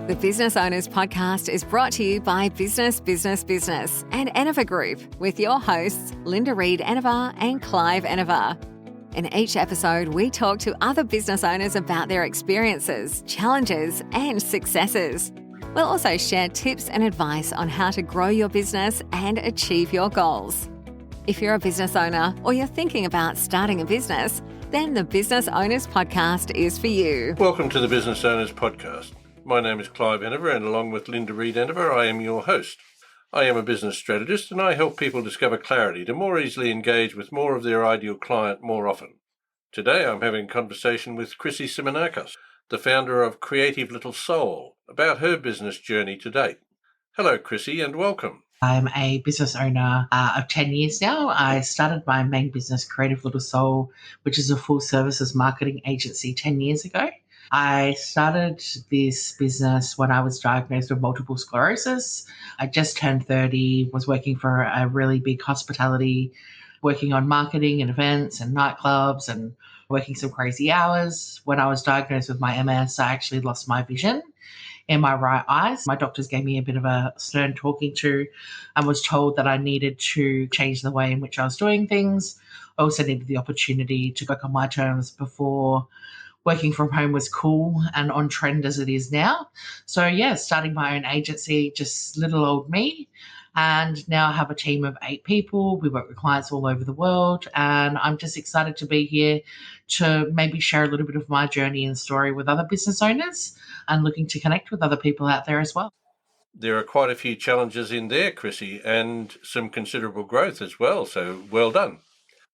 The Business Owners Podcast is brought to you by Business and Enever Group with your hosts, Linda Reed Enever and Clive Enever. In each episode, we talk to other business owners about their experiences, challenges, and successes. We'll also share tips and advice on how to grow your business and achieve your goals. If you're a business owner or you're thinking about starting a business, then the Business Owners Podcast is for you. Welcome to the Business Owners Podcast. My name is Clive Enever, and along with Linda Reed Enever, I am your host. I am a business strategist, and I help people discover clarity to more easily engage with more of their ideal client more often. Today, I'm having a conversation with Chrissy Symeonakis, the founder of Creative Little Soul, about her business journey to date. Hello, Chrissy, and welcome. I'm a business owner of 10 years now. I started my main business, Creative Little Soul, which is a full services marketing agency 10 years ago. I started this business when I was diagnosed with multiple sclerosis. I just turned 30, was working for a really big hospitality, working on marketing and events and nightclubs and working some crazy hours. When I was diagnosed with my MS, I actually lost my vision in my right eye. My doctors gave me a bit of a stern talking to and was told that I needed to change the way in which I was doing things. I also needed the opportunity to work on my terms before working from home was cool and on trend as it is now. So yeah, starting my own agency, just little old me. And now I have a team of 8 people. We work with clients all over the world. And I'm just excited to be here to maybe share a little bit of my journey and story with other business owners and looking to connect with other people out there as well. There are quite a few challenges in there, Chrissy, and some considerable growth as well. So well done.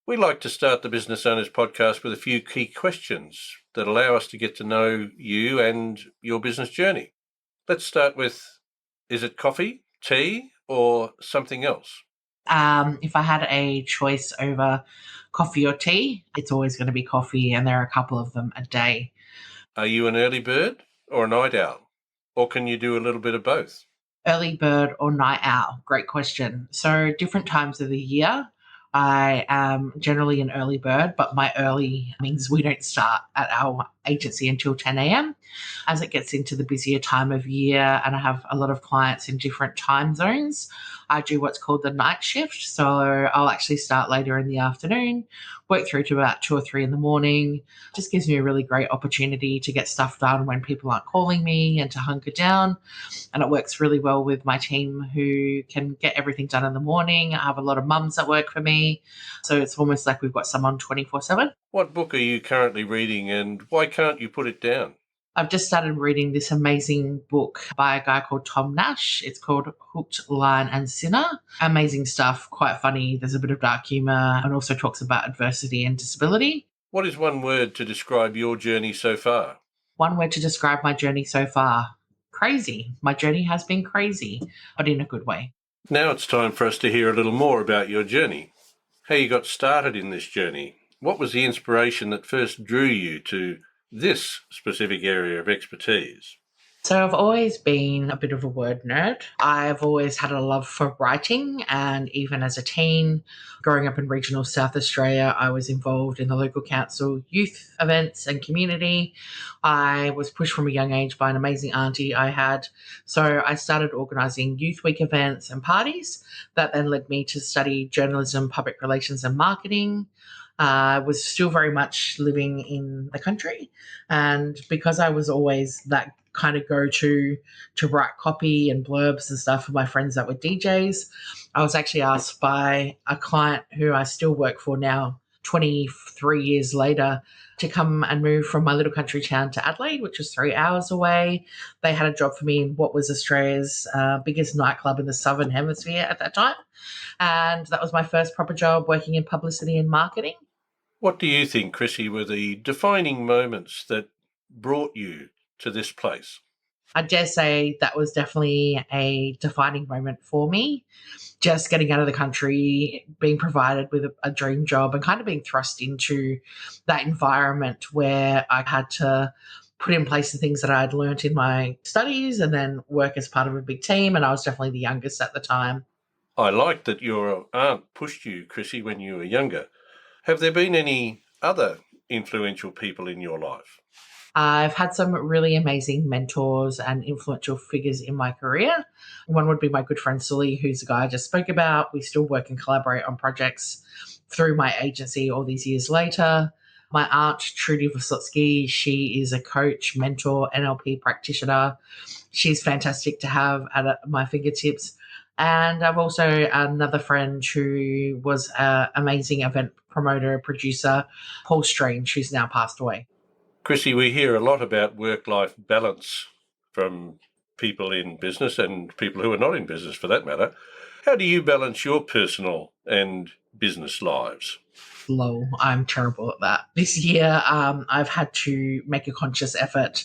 We like to start the Business Owners Podcast with a few key questions that allow us to get to know you and your business journey. Let's start with, is it coffee, tea, or something else? If I had a choice over coffee or tea, it's always going to be coffee, and there are a couple of them a day. Are you an early bird or a night owl? Or can you do a little bit of both? Early bird or night owl? Great question. So different times of the year, I am generally an early bird, but my early means we don't start at our agency until 10 a.m. As it gets into the busier time of year and I have a lot of clients in different time zones, I do what's called the night shift. So I'll actually start later in the afternoon, work through to about 2 or 3 in the morning. Just gives me a really great opportunity to get stuff done when people aren't calling me and to hunker down. And it works really well with my team who can get everything done in the morning. I have a lot of mums that work for me. So it's almost like we've got someone 24/7. What book are you currently reading, and why can't you put it down? I've just started reading this amazing book by a guy called Tom Nash. It's called Hooked, Line and Sinner. Amazing stuff, quite funny. There's a bit of dark humour and also talks about adversity and disability. What is one word to describe your journey so far? One word to describe my journey so far: crazy. My journey has been crazy, but in a good way. Now it's time for us to hear a little more about your journey. How you got started in this journey. What was the inspiration that first drew you to this specific area of expertise? So I've always been a bit of a word nerd. I've always had a love for writing, and even as a teen, growing up in regional South Australia, I was involved in the local council youth events and community. I was pushed from a young age by an amazing auntie I had. So I started organising Youth Week events and parties that then led me to study journalism, public relations and marketing. I was still very much living in the country, and because I was always that kind of go-to to write copy and blurbs and stuff for my friends that were DJs, I was actually asked by a client who I still work for now, 23 years later, to come and move from my little country town to Adelaide, which was 3 hours away. They had a job for me in what was Australia's biggest nightclub in the Southern Hemisphere at that time. And that was my first proper job, working in publicity and marketing. What do you think, Chrissy, were the defining moments that brought you to this place? I dare say that was definitely a defining moment for me. Just getting out of the country, being provided with a dream job and kind of being thrust into that environment where I had to put in place the things that I'd learnt in my studies and then work as part of a big team. And I was definitely the youngest at the time. I like that your aunt pushed you, Chrissy, when you were younger. Have there been any other influential people in your life? I've had some really amazing mentors and influential figures in my career. One would be my good friend Sully, who's the guy I just spoke about. We still work and collaborate on projects through my agency all these years later. My aunt, Trudy Vysotski, she is a coach, mentor, NLP practitioner. She's fantastic to have at my fingertips. And I've also another friend who was an amazing event promoter, producer, Paul Strange, who's now passed away. Chrissy, we hear a lot about work-life balance from people in business and people who are not in business for that matter. How do you balance your personal and business lives? Low. I'm terrible at that. This year, I've had to make a conscious effort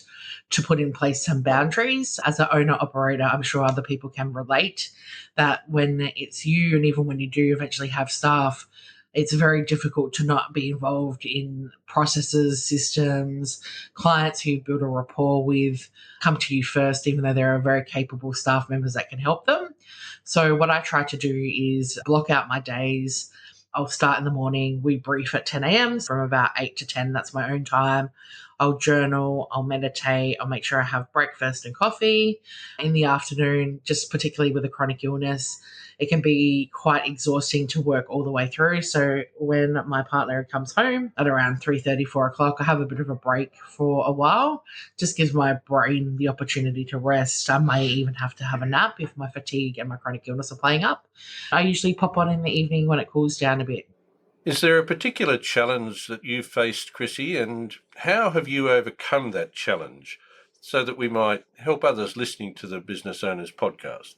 to put in place some boundaries. As an owner operator, I'm sure other people can relate that when it's you, and even when you do eventually have staff, it's very difficult to not be involved in processes, systems, clients who you build a rapport with come to you first, even though there are very capable staff members that can help them. So what I try to do is block out my days. I'll start in the morning. We brief at 10 a.m. from about 8 to 10. That's my own time. I'll journal, I'll meditate, I'll make sure I have breakfast and coffee. In the afternoon, just particularly with a chronic illness, it can be quite exhausting to work all the way through. So when my partner comes home at around 3:30, 4 o'clock, I have a bit of a break for a while. Just gives my brain the opportunity to rest. I may even have to have a nap if my fatigue and my chronic illness are playing up. I usually pop on in the evening when it cools down a bit. Is there a particular challenge that you've faced, Chrissy, and how have you overcome that challenge so that we might help others listening to the Business Owners podcast?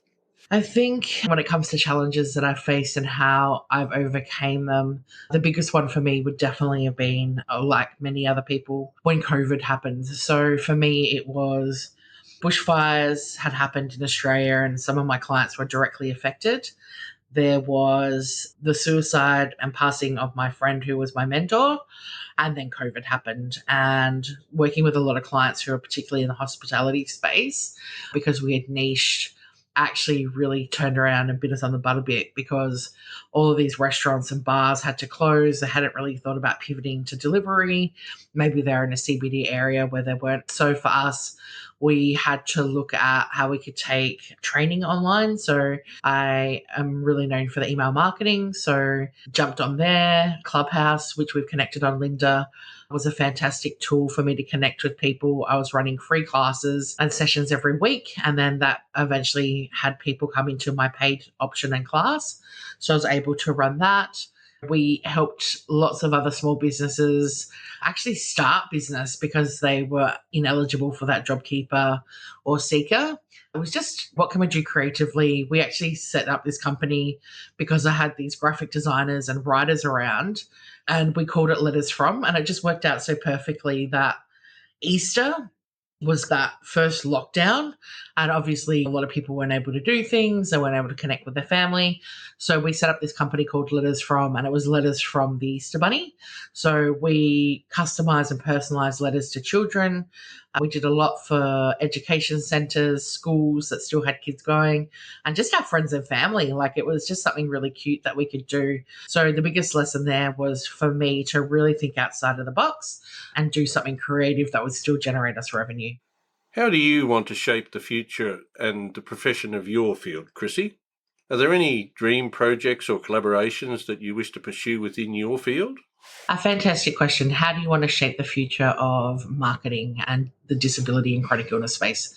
I think when it comes to challenges that I've faced and how I've overcame them, the biggest one for me would definitely have been, like many other people, when COVID happened. So for me, it was bushfires had happened in Australia and some of my clients were directly affected. There was the suicide and passing of my friend who was my mentor. And then COVID happened, and working with a lot of clients who are particularly in the hospitality space, because we had niched, actually really turned around and bit us on the butt a bit, because all of these restaurants and bars had to close. They hadn't really thought about pivoting to delivery. Maybe they're in a CBD area where they weren't. So for us, we had to look at how we could take training online. So I am really known for the email marketing. So jumped on there. Clubhouse, which we've connected on Linda, was a fantastic tool for me to connect with people. I was running free classes and sessions every week. And then that eventually had people come into my paid option and class. So I was able to run that. We helped lots of other small businesses actually start business because they were ineligible for that JobKeeper or Seeker. It was just, what can we do creatively? We actually set up this company because I had these graphic designers and writers around, and we called it Letters From. And it just worked out so perfectly that Easter was that first lockdown. And obviously a lot of people weren't able to do things. They weren't able to connect with their family. So we set up this company called Letters From, and it was letters from the Easter Bunny. So we customized and personalized letters to children. We did a lot for education centers, schools that still had kids going, and just our friends and family. Like, it was just something really cute that we could do. So the biggest lesson there was for me to really think outside of the box and do something creative that would still generate us revenue. How do you want to shape the future and the profession of your field, Chrissy? Are there any dream projects or collaborations that you wish to pursue within your field? A fantastic question. How do you want to shape the future of marketing and the disability and chronic illness space?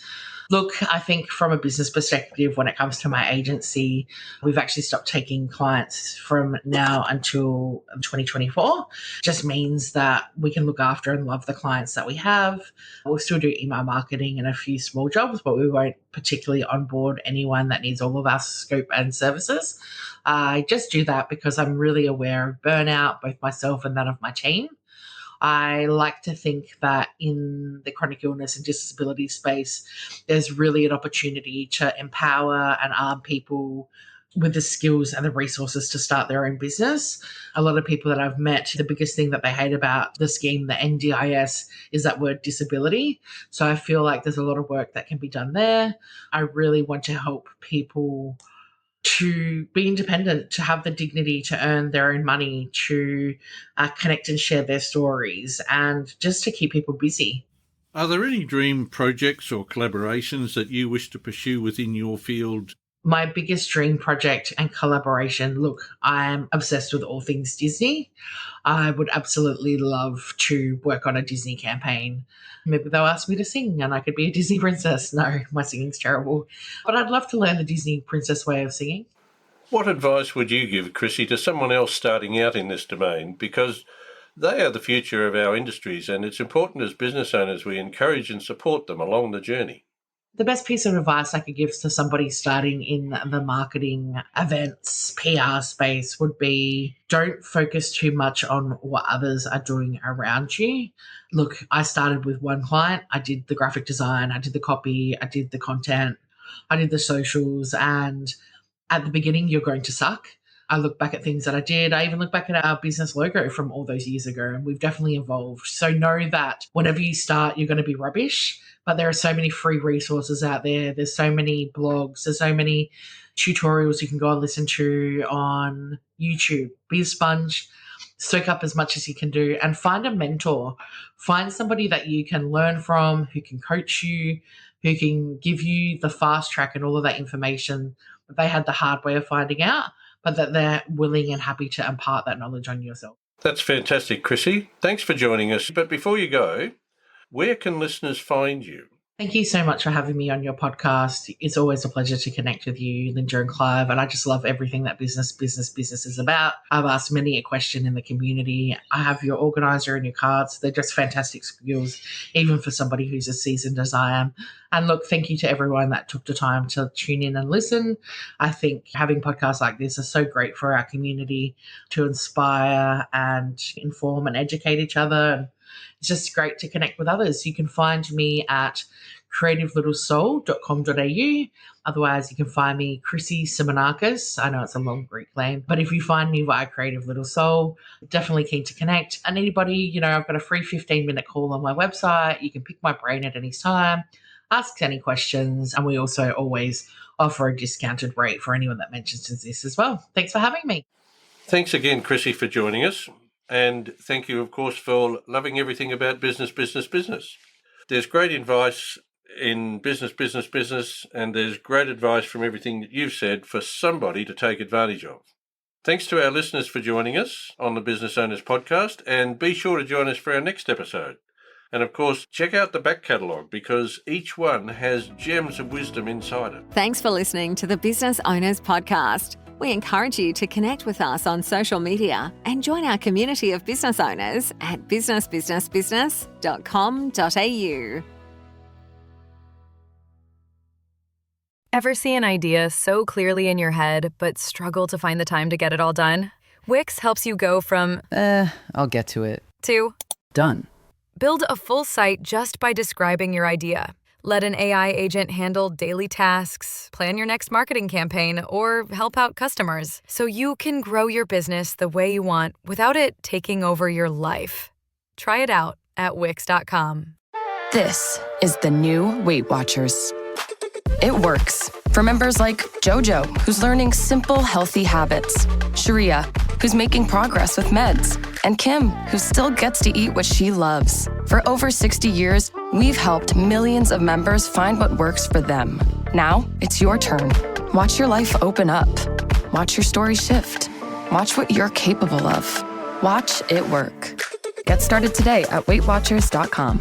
Look, I think from a business perspective, when it comes to my agency, we've actually stopped taking clients from now until 2024. Just means that we can look after and love the clients that we have. We'll still do email marketing and a few small jobs, but we won't particularly onboard anyone that needs all of our scope and services. I just do that because I'm really aware of burnout, both myself and that of my team. I like to think that in the chronic illness and disability space, there's really an opportunity to empower and arm people with the skills and the resources to start their own business. A lot of people that I've met, the biggest thing that they hate about the scheme, the NDIS, is that word disability. So I feel like there's a lot of work that can be done there. I really want to help people to be independent, to have the dignity to earn their own money, to connect and share their stories, and just to keep people busy. Are there any dream projects or collaborations that you wish to pursue within your field? My biggest dream project and collaboration, look, I'm obsessed with all things Disney. I would absolutely love to work on a Disney campaign. Maybe they'll ask me to sing and I could be a Disney princess. No, my singing's terrible. But I'd love to learn the Disney princess way of singing. What advice would you give, Chrissy, to someone else starting out in this domain? Because they are the future of our industries, and it's important as business owners we encourage and support them along the journey. The best piece of advice I could give to somebody starting in the marketing, events, PR space would be don't focus too much on what others are doing around you. Look, I started with one client. I did the graphic design, I did the copy, I did the content, I did the socials, and at the beginning, you're going to suck. I look back at things that I did. I even look back at our business logo from all those years ago, and we've definitely evolved. So know that whenever you start, you're going to be rubbish, but there are so many free resources out there. There's so many blogs. There's so many tutorials you can go and listen to on YouTube. Be a sponge, soak up as much as you can do, and find a mentor. Find somebody that you can learn from, who can coach you, who can give you the fast track and all of that information that they had the hard way of finding out, but that they're willing and happy to impart that knowledge on yourself. That's fantastic, Chrissy. Thanks for joining us. But before you go, where can listeners find you? Thank you so much for having me on your podcast. It's always a pleasure to connect with you, Linda and Clive, and I just love everything that business is about. I've asked many a question in the community. I have your organizer and your cards. They're just fantastic skills, even for somebody who's as seasoned as I am. And look, thank you to everyone that took the time to tune in and listen. I think having podcasts like this are so great for our community to inspire and inform and educate each other. And it's just great to connect with others. You can find me at creativelittlesoul.com.au. Otherwise, you can find me Chrissy Symeonakis. I know it's a long Greek name, but if you find me via Creative Little Soul, definitely keen to connect. And anybody, I've got a free 15-minute call on my website. You can pick my brain at any time, ask any questions, and we also always offer a discounted rate for anyone that mentions this as well. Thanks for having me. Thanks again, Chrissy, for joining us. And thank you, of course, for loving everything about business. There's great advice in business, and there's great advice from everything that you've said for somebody to take advantage of. Thanks to our listeners for joining us on the Business Owners Podcast, and be sure to join us for our next episode. And of course, check out the back catalogue because each one has gems of wisdom inside it. Thanks for listening to the Business Owners Podcast. We encourage you to connect with us on social media and join our community of business owners at businessbusinessbusiness.com.au. Ever see an idea so clearly in your head, but struggle to find the time to get it all done? Wix helps you go from, I'll get to it, to done. Build a full site just by describing your idea. Let an AI agent handle daily tasks, plan your next marketing campaign, or help out customers so you can grow your business the way you want without it taking over your life. Try it out at Wix.com. This is the new Weight Watchers. It works for members like Jojo, who's learning simple, healthy habits, Sharia, who's making progress with meds, and Kim, who still gets to eat what she loves. For over 60 years, we've helped millions of members find what works for them. Now, it's your turn. Watch your life open up. Watch your story shift. Watch what you're capable of. Watch it work. Get started today at WeightWatchers.com.